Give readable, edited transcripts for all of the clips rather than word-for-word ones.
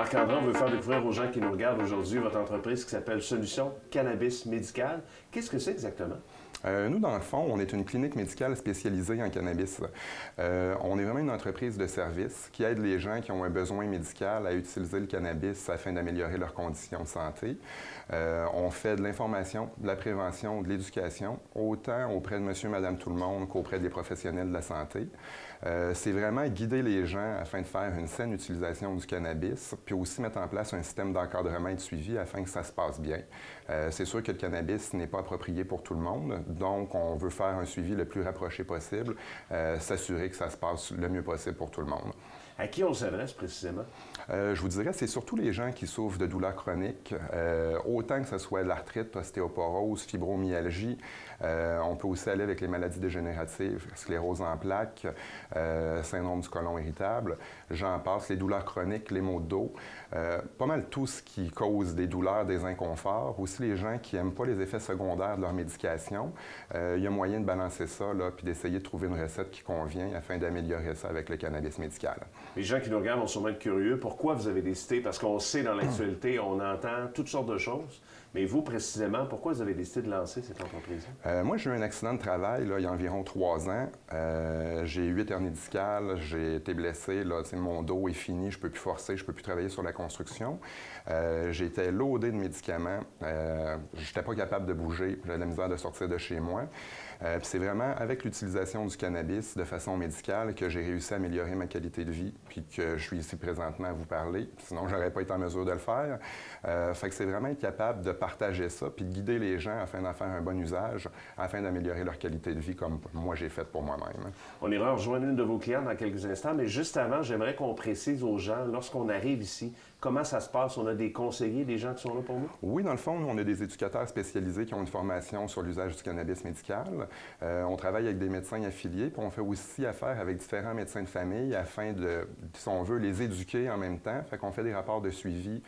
Marc-André, on veut faire découvrir aux gens qui nous regardent aujourd'hui votre entreprise qui s'appelle Solutions Cannabis Médical. Qu'est-ce que c'est exactement? Nous, dans le fond, on est une clinique médicale spécialisée en cannabis. On est vraiment une entreprise de service qui aide les gens qui ont un besoin médical à utiliser le cannabis afin d'améliorer leurs conditions de santé. On fait de l'information, de la prévention, de l'éducation, autant auprès de monsieur, madame, tout le monde qu'auprès des professionnels de la santé. C'est vraiment guider les gens afin de faire une saine utilisation du cannabis, puis aussi mettre en place un système d'encadrement et de suivi afin que ça se passe bien. C'est sûr que le cannabis n'est pas approprié pour tout le monde, donc on veut faire un suivi le plus rapproché possible, s'assurer que ça se passe le mieux possible pour tout le monde. À qui on s'adresse précisément? Je vous dirais, c'est surtout les gens qui souffrent de douleurs chroniques, autant que ce soit l'arthrite, ostéoporose, fibromyalgie. On peut aussi aller avec les maladies dégénératives, sclérose en plaques, syndrome du côlon irritable. J'en passe, les douleurs chroniques, les maux de dos. Pas mal tout ce qui cause des douleurs, des inconforts. Aussi les gens qui n'aiment pas les effets secondaires de leur médication. Il y a moyen de balancer ça, là, puis d'essayer de trouver une recette qui convient afin d'améliorer ça avec le cannabis médical. Les gens qui nous regardent vont sûrement être curieux. Pourquoi vous avez décidé? Parce qu'on sait dans l'actualité, on entend toutes sortes de choses. Mais vous, précisément, pourquoi vous avez décidé de lancer cette entreprise-là? Moi, j'ai eu un accident de travail là, il y a environ 3 ans. J'ai 8 hernies discales, j'ai été blessé, là, mon dos est fini, je ne peux plus forcer, je ne peux plus travailler sur la construction. J'ai été loadé de médicaments, je n'étais pas capable de bouger, j'avais la misère de sortir de chez moi. Puis c'est vraiment avec l'utilisation du cannabis de façon médicale que j'ai réussi à améliorer ma qualité de vie, puis que je suis ici présentement à vous parler, sinon je n'aurais pas été en mesure de le faire. Fait que c'est vraiment être capable de partager ça, puis de guider les gens afin d'en faire un bon usage, afin d'améliorer leur qualité de vie comme moi j'ai fait pour moi-même. On ira rejoindre une de vos clientes dans quelques instants, mais juste avant, j'aimerais qu'on précise aux gens, lorsqu'on arrive ici, comment ça se passe? On a des conseillers, des gens qui sont là pour nous? Oui, dans le fond, nous, on a des éducateurs spécialisés qui ont une formation sur l'usage du cannabis médical. On travaille avec des médecins affiliés, puis on fait aussi affaire avec différents médecins de famille afin de, si on veut, les éduquer en même temps. Fait qu'on fait des rapports de suivi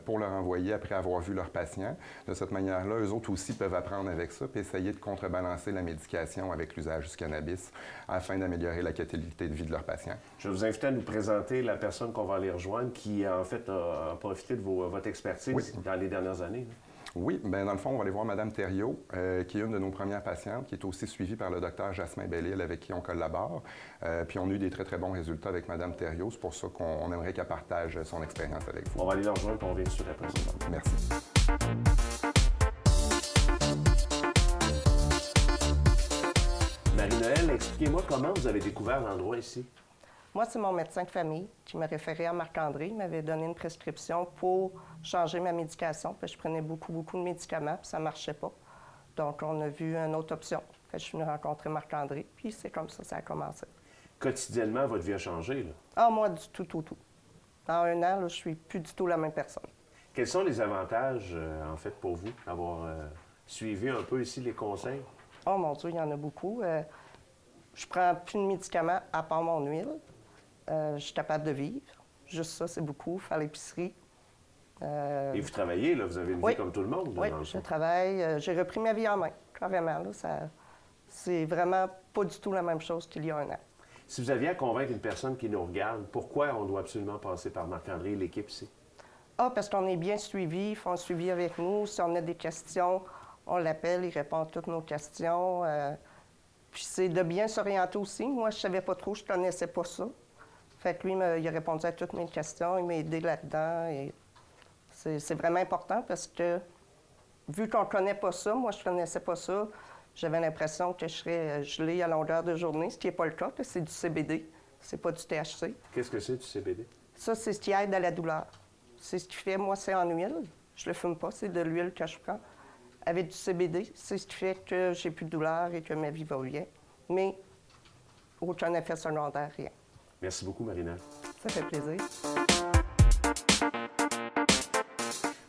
pour leur envoyer après avoir vu leurs patients. De cette manière-là, eux autres aussi peuvent apprendre avec ça, puis essayer de contrebalancer la médication avec l'usage du cannabis afin d'améliorer la qualité de vie de leurs patients. Je vais vous inviter à nous présenter la personne qu'on va aller rejoindre qui, en fait, a profité de votre expertise dans les dernières années. Oui, bien dans le fond, on va aller voir Mme Thériault, qui est une de nos premières patientes, qui est aussi suivie par le docteur Jasmin Bellil, avec qui on collabore. Puis on a eu des très, très bons résultats avec Mme Thériault. C'est pour ça qu'on aimerait qu'elle partage son expérience avec vous. On va aller la rejoindre et on vient sur la présentation. Merci. Marie-Noël, expliquez-moi comment vous avez découvert l'endroit ici. Moi, c'est mon médecin de famille qui m'a référé à Marc-André. Il m'avait donné une prescription pour changer ma médication. Puis je prenais beaucoup de médicaments, puis ça ne marchait pas. Donc, on a vu une autre option. Puis je suis venue rencontrer Marc-André, puis c'est comme ça a commencé. Quotidiennement, votre vie a changé, là? Ah, moi, du tout. Dans 1 an, là, je suis plus du tout la même personne. Quels sont les avantages, en fait, pour vous, d'avoir suivi un peu ici les conseils? Oh mon Dieu, il y en a beaucoup. Je prends plus de médicaments à part mon huile. Je suis capable de vivre. Juste ça, c'est beaucoup. Faire l'épicerie. Et vous travaillez, là, vous avez une vie comme tout le monde. Oui, je travaille. J'ai repris ma vie en main, carrément. Là, c'est vraiment pas du tout la même chose qu'il y a 1 an. Si vous aviez à convaincre une personne qui nous regarde, pourquoi on doit absolument passer par Marc-André et l'équipe ici? Ah, parce qu'on est bien suivis, ils font un suivi avec nous. Si on a des questions, on l'appelle, il répond à toutes nos questions. Puis c'est de bien s'orienter aussi. Moi, je savais pas trop, je connaissais pas ça. Fait que lui, il a répondu à toutes mes questions, il m'a aidé là-dedans. Et c'est vraiment important parce que, vu qu'on ne connaît pas ça, moi, je ne connaissais pas ça, j'avais l'impression que je serais gelée à longueur de journée, ce qui n'est pas le cas, c'est du CBD, c'est pas du THC. Qu'est-ce que c'est du CBD? Ça, c'est ce qui aide à la douleur. C'est ce qui fait, moi, c'est en huile. Je le fume pas, c'est de l'huile que je prends. Avec du CBD, c'est ce qui fait que j'ai plus de douleur et que ma vie va bien. Mais aucun effet secondaire, rien. Merci beaucoup, Marina. Ça fait plaisir.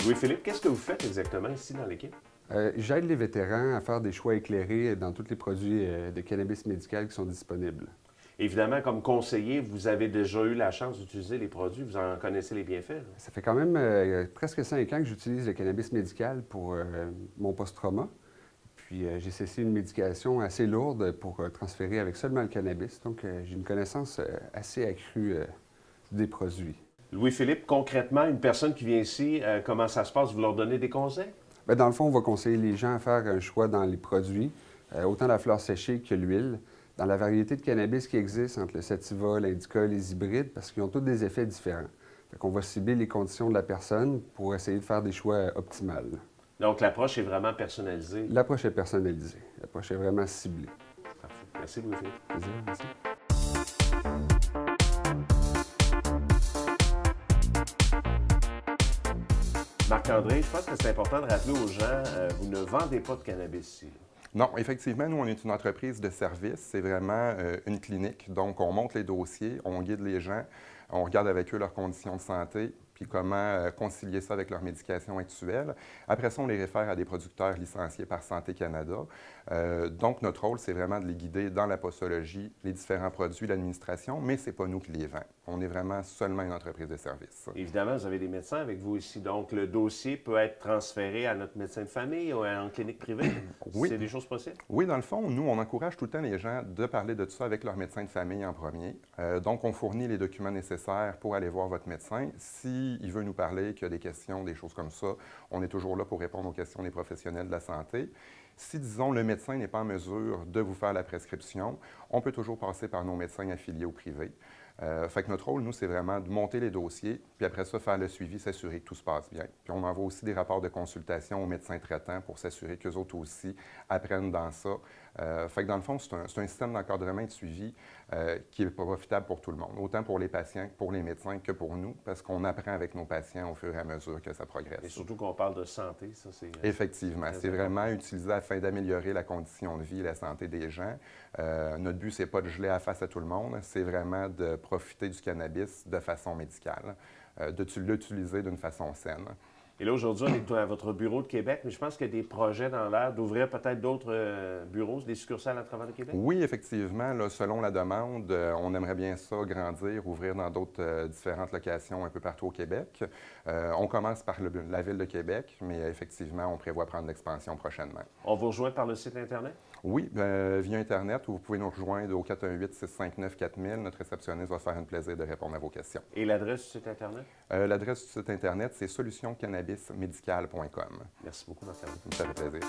Louis-Philippe, qu'est-ce que vous faites exactement ici dans l'équipe? J'aide les vétérans à faire des choix éclairés dans tous les produits de cannabis médical qui sont disponibles. Évidemment, comme conseiller, vous avez déjà eu la chance d'utiliser les produits, vous en connaissez les bienfaits. Là. Ça fait quand même presque 5 ans que j'utilise le cannabis médical pour mon post-trauma. Puis j'ai cessé une médication assez lourde pour transférer avec seulement le cannabis. Donc j'ai une connaissance assez accrue des produits. Louis-Philippe, concrètement, une personne qui vient ici, comment ça se passe? Vous leur donnez des conseils? Bien, dans le fond, on va conseiller les gens à faire un choix dans les produits, autant la fleur séchée que l'huile, dans la variété de cannabis qui existe entre le sativa, l'indica, les hybrides, parce qu'ils ont tous des effets différents. Fait qu'on va cibler les conditions de la personne pour essayer de faire des choix optimales. Donc, l'approche est vraiment personnalisée. L'approche est personnalisée. L'approche est vraiment ciblée. Parfait. Merci, Louis-Philippe. Plaisir, merci. Marc-André, je pense que c'est important de rappeler aux gens, vous ne vendez pas de cannabis ici. Non, effectivement, nous, on est une entreprise de service. C'est vraiment une clinique. Donc, on monte les dossiers, on guide les gens, on regarde avec eux leurs conditions de santé, puis comment concilier ça avec leur médication actuelle. Après ça, on les réfère à des producteurs licenciés par Santé Canada. Donc, notre rôle, c'est vraiment de les guider dans la postologie, les différents produits, l'administration, mais ce n'est pas nous qui les vendons. On est vraiment seulement une entreprise de service. Évidemment, vous avez des médecins avec vous ici, donc le dossier peut être transféré à notre médecin de famille ou en clinique privée. Oui. C'est des choses possibles? Oui, dans le fond, nous, on encourage tout le temps les gens de parler de tout ça avec leur médecin de famille en premier. Donc, on fournit les documents nécessaires pour aller voir votre médecin. S'il veut nous parler, qu'il y a des questions, des choses comme ça, on est toujours là pour répondre aux questions des professionnels de la santé. Si, disons, le médecin n'est pas en mesure de vous faire la prescription, on peut toujours passer par nos médecins affiliés au privé. Fait que notre rôle, nous, c'est vraiment de monter les dossiers, puis après ça, faire le suivi, s'assurer que tout se passe bien. Puis on envoie aussi des rapports de consultation aux médecins traitants pour s'assurer qu'eux autres aussi apprennent dans ça. Fait que dans le fond, c'est un système d'encadrement et de suivi qui est profitable pour tout le monde, autant pour les patients, pour les médecins que pour nous, parce qu'on apprend avec nos patients au fur et à mesure que ça progresse. Et surtout qu'on parle de santé, ça c'est... Effectivement, c'est vraiment utilisé afin d'améliorer la condition de vie et la santé des gens. Notre but, c'est pas de geler la face à tout le monde, c'est vraiment de profiter du cannabis de façon médicale, de l'utiliser d'une façon saine. Et là, aujourd'hui, on est à votre bureau de Québec, mais je pense qu'il y a des projets dans l'air d'ouvrir peut-être d'autres bureaux, des succursales à travers le Québec? Oui, effectivement. Là, selon la demande, on aimerait bien ça grandir, ouvrir dans d'autres différentes locations un peu partout au Québec. On commence par la Ville de Québec, mais effectivement, on prévoit prendre l'expansion prochainement. On vous rejoint par le site Internet? Oui, via Internet, où vous pouvez nous rejoindre au 418-659-4000. Notre réceptionniste va faire un plaisir de répondre à vos questions. Et l'adresse du site Internet? L'adresse du site Internet, c'est solutioncannabismédical.com. Merci beaucoup, Marc-André. Ça fait plaisir.